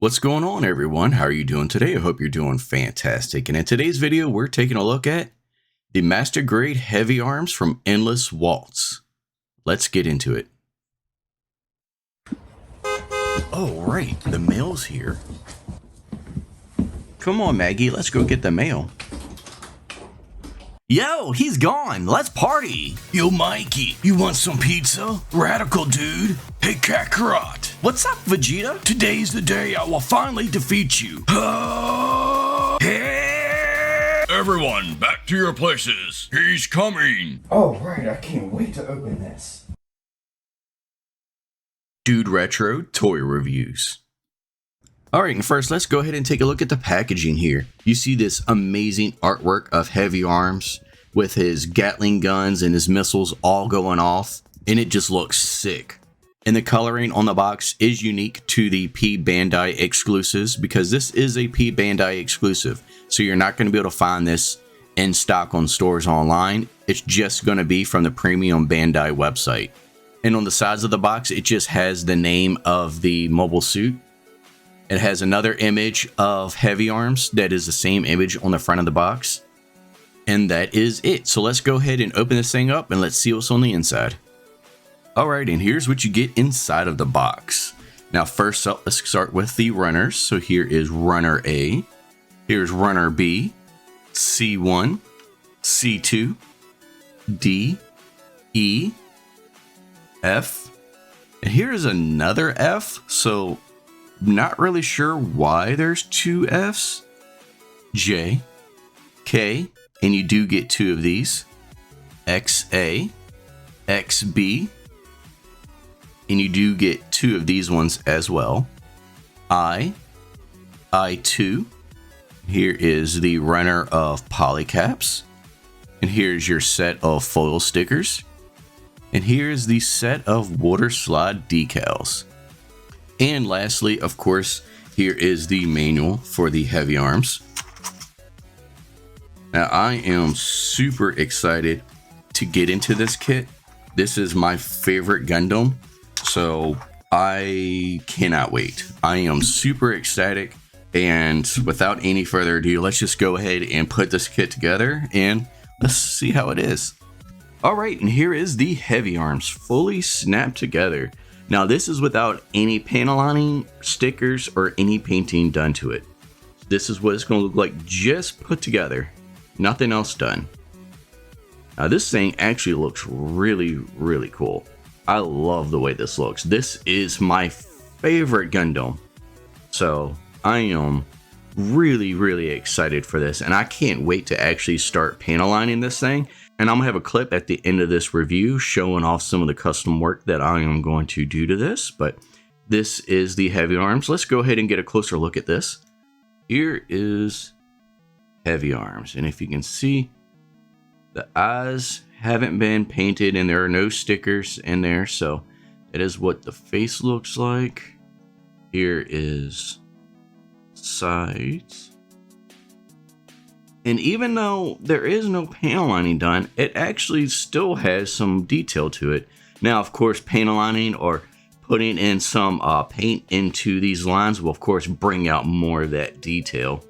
What's going on, everyone? How are you doing today? I hope you're doing fantastic. And in today's video, we're taking a look at the Master Grade Heavy Arms from Endless Waltz. Let's get into it. Oh, right. The mail's here. Come on, Maggie. Let's go get the mail. Yo, he's gone. Let's party. Yo, Mikey, you want some pizza? Radical, dude. Hey, Kakarot. What's up, Vegeta? Today's the day I will finally defeat you. Everyone, back to your places. He's coming. Oh, right. I can't wait to open this. DudeRetro Toy Reviews. Alright, and first let's go ahead and take a look at the packaging here. You see this amazing artwork of Heavy Arms with his Gatling guns and his missiles all going off, and it just looks sick. And the coloring on the box is unique to the P-Bandai exclusives because this is a P-Bandai exclusive. So you're not going to be able to find this in stock on stores online. It's just going to be from the premium Bandai website. And on the sides of the box, it just has the name of the mobile suit. It has another image of Heavy Arms that is the same image on the front of the box. And that is it. So let's go ahead and open this thing up and let's see what's on the inside. Alright, and here's what you get inside of the box. Now first up, let's start with the runners. So here is runner A. Here's runner B, C1, C2, D, E, F. And here's another F. So not really sure why there's two Fs. J, K, and you do get two of these. XA, XB, and you do get two of these ones as well. I, I2. Here is the runner of polycaps. And here's your set of foil stickers. And here's the set of water slide decals. And lastly, of course, here is the manual for the Heavy Arms. Now, I am super excited to get into this kit. This is my favorite Gundam, so I cannot wait. I am super ecstatic, and without any further ado, let's just go ahead and put this kit together, and let's see how it is. All right, and here is the Heavy Arms, fully snapped together. Now this is without any panel lining, stickers, or any painting done to it. This is what it's going to look like just put together. Nothing else done. Now this thing actually looks really, really cool. I love the way this looks. This is my favorite Gundam. So I am really, really excited for this. And I can't wait to actually start panel lining this thing. And I'm going to have a clip at the end of this review showing off some of the custom work that I am going to do to this. But this is the Heavy Arms. Let's go ahead and get a closer look at this. Here is Heavy Arms. And if you can see, the eyes haven't been painted and there are no stickers in there. So it is what the face looks like. Here is sides. And even though there is no panel lining done, it actually still has some detail to it. Now, of course, panel lining or putting in some paint into these lines will, of course, bring out more of that detail.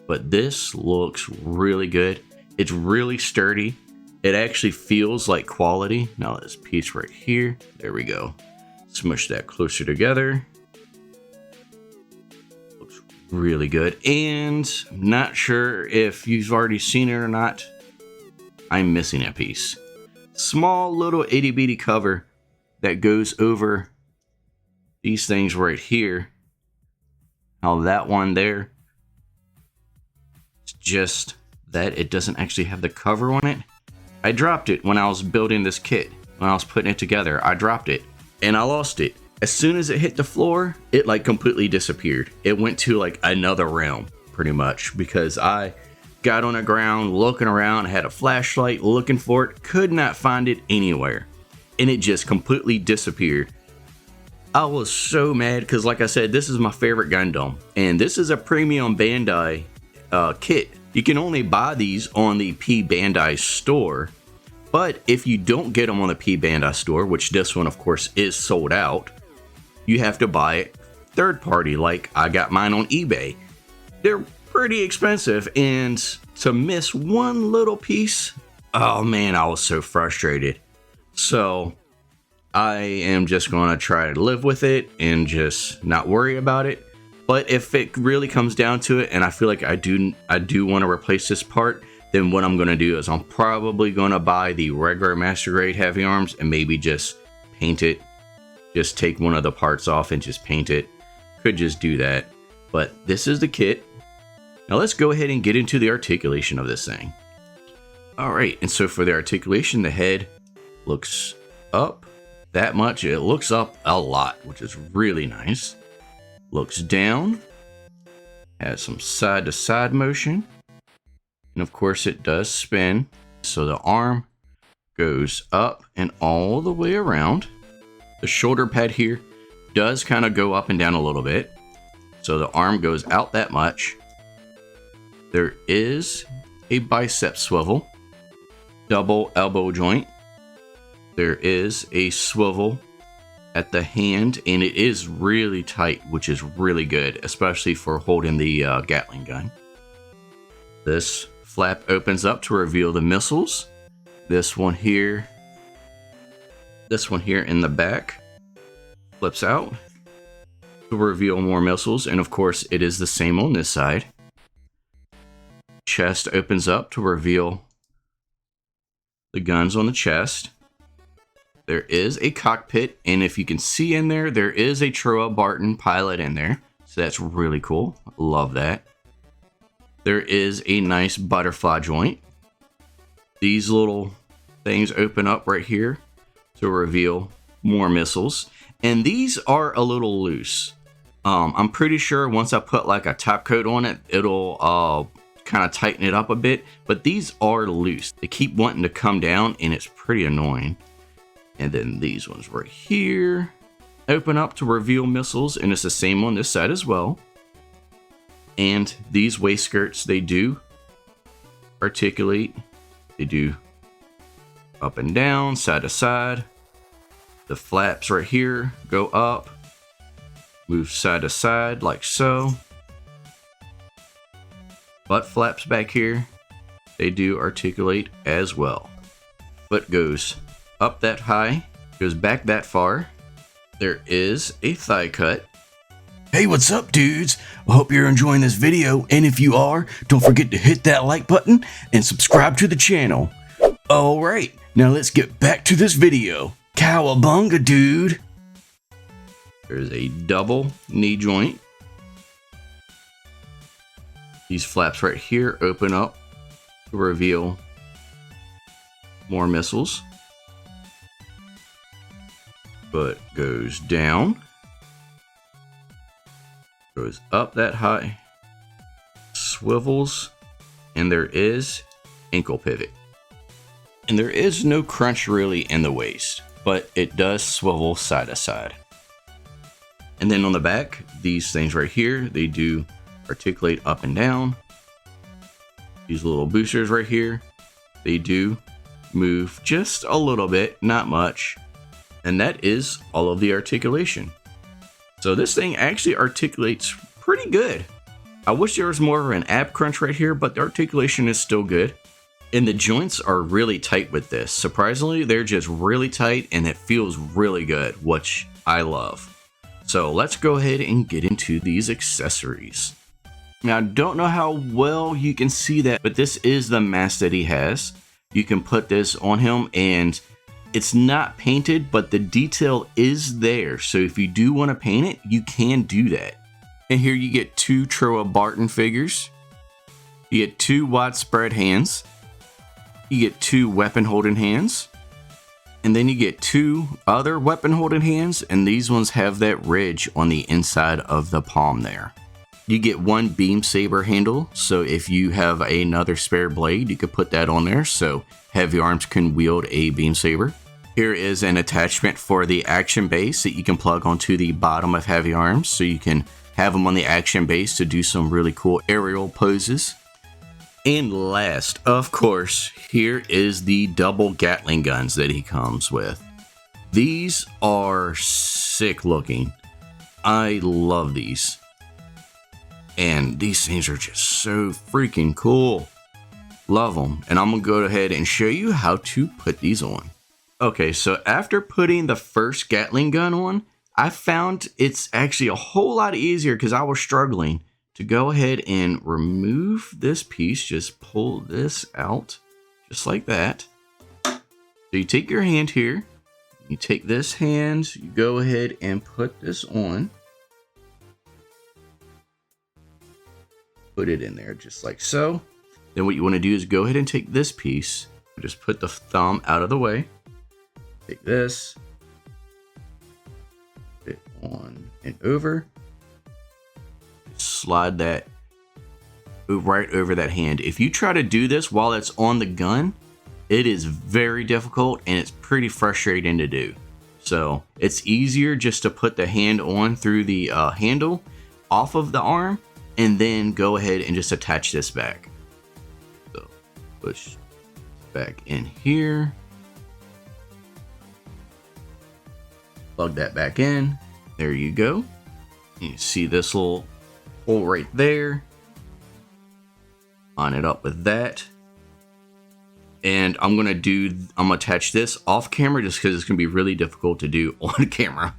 But this looks really good. It's really sturdy. It actually feels like quality. Now, this piece right here. There we go. Smush that closer together. Really good, and I'm not sure if you've already seen it or not. I'm missing a piece. Small little itty bitty cover that goes over these things right here. How that one there, it's just that it doesn't actually have the cover on it. I dropped it when I was building this kit. When I was putting it together, I dropped it and I lost it. As soon as it hit the floor, it like completely disappeared. It went to like another realm pretty much because I got on the ground looking around, had a flashlight looking for it, could not find it anywhere. And it just completely disappeared. I was so mad because like I said, this is my favorite Gundam. And this is a premium Bandai kit. You can only buy these on the P-Bandai store. But if you don't get them on the P-Bandai store, which this one of course is sold out, you have to buy it third party, like I got mine on eBay. They're pretty expensive, and to miss one little piece, oh man, I was so frustrated. So I am just going to try to live with it and just not worry about it. But if it really comes down to it and I feel like I do want to replace this part, then what I'm going to do is I'm probably going to buy the regular Master Grade Heavyarms and maybe just paint it. Just take one of the parts off and just paint it. Could just do that. But this is the kit. Now let's go ahead and get into the articulation of this thing. Alright, and so for the articulation, the head looks up that much. It looks up a lot, which is really nice. Looks down, has some side to side motion, and of course it does spin. So the arm goes up and all the way around. The shoulder pad here does kind of go up and down a little bit. So the arm goes out that much. There is a bicep swivel, double elbow joint. There is a swivel at the hand, and it is really tight, which is really good, especially for holding the Gatling gun. This flap opens up to reveal the missiles. This one here in the back flips out to reveal more missiles, and of course it is the same on this side. Chest opens up to reveal the guns on the chest. There is a cockpit, and if you can see in there, there is a Troa Barton pilot in there. So that's really cool. Love that. There is a nice butterfly joint. These little things open up right here to reveal more missiles. And these are a little loose. I'm pretty sure once I put like a top coat on it, it'll kind of tighten it up a bit. But these are loose. They keep wanting to come down, and it's pretty annoying. And then these ones right here open up to reveal missiles, and it's the same on this side as well. And these waist skirts, they do articulate. They do up and down, side to side. The flaps right here go up, move side to side like so. Butt flaps back here, they do articulate as well. Foot goes up that high, goes back that far. There is a thigh cut. Hey, what's up, dudes? I hope you're enjoying this video, and if you are, don't forget to hit that like button and subscribe to the channel. Alright, now let's get back to this video. Cowabunga, dude! There's a double knee joint. These flaps right here open up to reveal more missiles. Foot goes down, goes up that high, swivels, and there is ankle pivot. And there is no crunch really in the waist, but it does swivel side to side. And then on the back, these things right here, they do articulate up and down. These little boosters right here, they do move just a little bit, not much. And that is all of the articulation. So this thing actually articulates pretty good. I wish there was more of an ab crunch right here, but the articulation is still good. And the joints are really tight with this. Surprisingly, they're just really tight, and it feels really good, which I love. So let's go ahead and get into these accessories. Now, I don't know how well you can see that, but this is the mask that he has. You can put this on him, and it's not painted, but the detail is there. So if you do want to paint it, you can do that. And here you get two Troa Barton figures. You get two widespread hands. You get two weapon holding hands. And then you get two other weapon holding hands, and these ones have that ridge on the inside of the palm there. You get one beam saber handle, so if you have another spare blade, you could put that on there so Heavyarms can wield a beam saber. Here is an attachment for the action base that you can plug onto the bottom of Heavyarms, so you can have them on the action base to do some really cool aerial poses. And last, of course, here is the double Gatling guns that he comes with. These are sick looking. I love these. And these things are just so freaking cool. Love them. And I'm going to go ahead and show you how to put these on. Okay, so after putting the first Gatling gun on, I found it's actually a whole lot easier because I was struggling to go ahead and remove this piece. Just pull this out just like that. So you take your hand here, you take this hand, you go ahead and put this on. Put it in there just like so. Then what you want to do is go ahead and take this piece, just put the thumb out of the way. Take this, put it on and over. Slide that right over that hand. If you try to do this while it's on the gun, it is very difficult and it's pretty frustrating to do. So it's easier just to put the hand on through the handle off of the arm and then go ahead and just attach this back. So push back in here. Plug that back in. There you go. You see this little hole right there. Line it up with that. And I'm gonna attach this off camera just because it's gonna be really difficult to do on camera.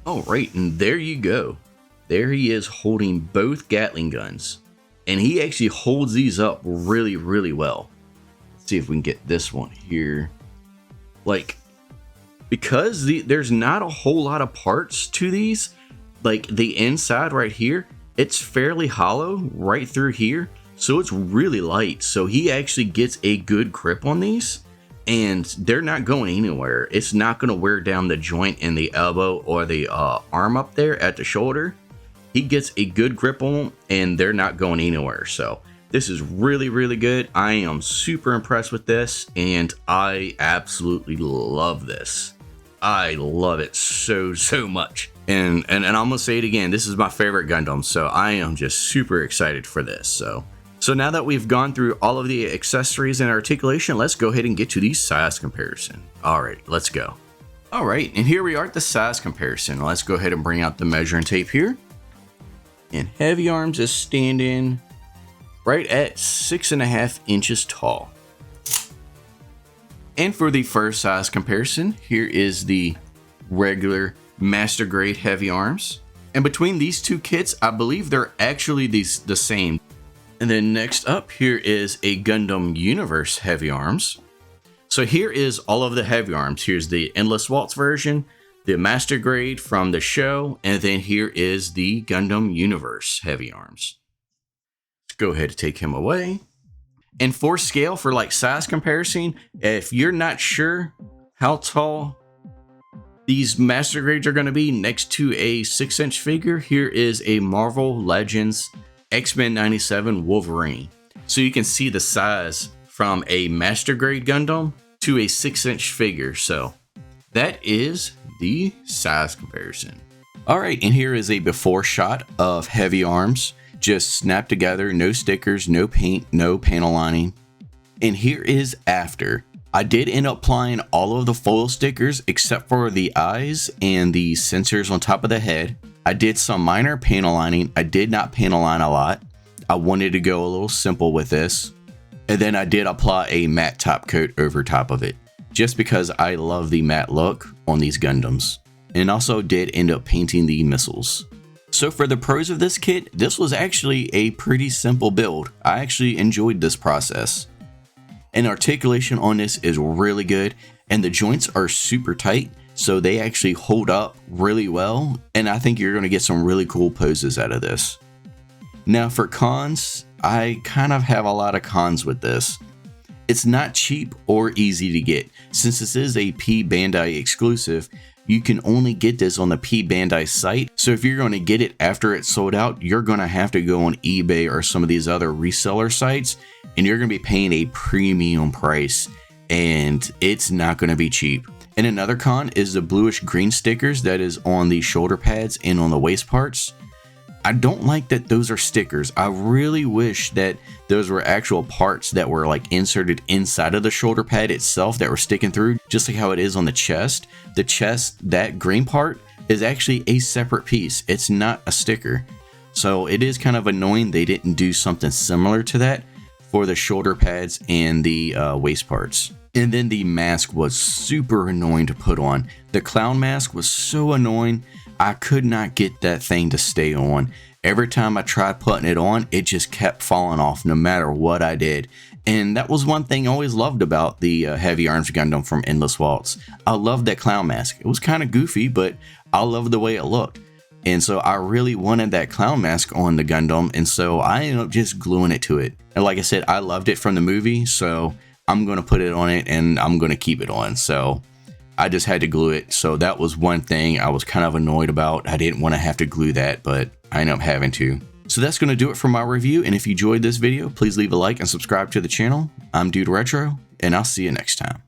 All right, and there you go. There he is holding both Gatling guns. And he actually holds these up really, really well. Let's see if we can get this one here. Like, because there's not a whole lot of parts to these, like the inside right here, it's fairly hollow right through here. So it's really light. So he actually gets a good grip on these and they're not going anywhere. It's not going to wear down the joint in the elbow or the arm up there at the shoulder. He gets a good grip on them and they're not going anywhere. So this is really, really good. I am super impressed with this and I absolutely love this. I love it so much. And I'm gonna say it again, this is my favorite Gundam, so I am just super excited for this. So now that we've gone through all of the accessories and articulation, let's go ahead and get to the size comparison. All right, let's go. All right, and here we are at the size comparison. Let's go ahead and bring out the measuring tape here. And Heavyarms is standing right at 6.5 inches tall. And for the first size comparison, here is the regular master grade Heavyarms. And between these two kits, I believe they're actually the same. And then next up, here is a Gundam Universe Heavyarms. So here is all of the Heavyarms. Here's the Endless Waltz version, the master grade from the show, and then here is the Gundam Universe Heavyarms. Let's go ahead and take him away. And for scale, for like size comparison, if you're not sure how tall these master grades are going to be next to a 6-inch figure, here is a Marvel Legends X-Men 97 Wolverine. So you can see the size from a master grade Gundam to a 6-inch figure. So that is the size comparison. All right, and here is a before shot of Heavyarms. Just snapped together, no stickers, no paint, no panel lining. And here is after. I did end up applying all of the foil stickers except for the eyes and the sensors on top of the head. I did some minor panel lining. I did not panel line a lot. I wanted to go a little simple with this. And then I did apply a matte top coat over top of it, just because I love the matte look on these Gundams. And also did end up painting the missiles. So for the pros of this kit, this was actually a pretty simple build. I actually enjoyed this process. And articulation on this is really good, and the joints are super tight, so they actually hold up really well, and I think you're going to get some really cool poses out of this. Now for cons, I kind of have a lot of cons with this. It's not cheap or easy to get. Since this is a P-Bandai exclusive, you can only get this on the P-Bandai site. So if you're going to get it after it's sold out, you're going to have to go on eBay or some of these other reseller sites, and you're going to be paying a premium price, and it's not going to be cheap. And another con is the bluish green stickers that is on the shoulder pads and on the waist parts. I don't like that those are stickers. I really wish that those were actual parts that were like inserted inside of the shoulder pad itself that were sticking through, just like how it is on the chest. The chest, that green part is actually a separate piece. It's not a sticker. So it is kind of annoying they didn't do something similar to that for the shoulder pads and the waist parts. And then the mask was super annoying to put on. The clown mask was so annoying. I could not get that thing to stay on. Every time I tried putting it on, it just kept falling off no matter what I did. And that was one thing I always loved about the Heavyarms Gundam from Endless Waltz. I loved that clown mask. It was kind of goofy, but I loved the way it looked. And so I really wanted that clown mask on the Gundam, and so I ended up just gluing it to it. And like I said, I loved it from the movie, so I'm going to put it on it and I'm going to keep it on. So I just had to glue it. So that was one thing I was kind of annoyed about. I didn't want to have to glue that, but I ended up having to. So that's going to do it for my review. And if you enjoyed this video, please leave a like and subscribe to the channel. I'm DudeRetro, and I'll see you next time.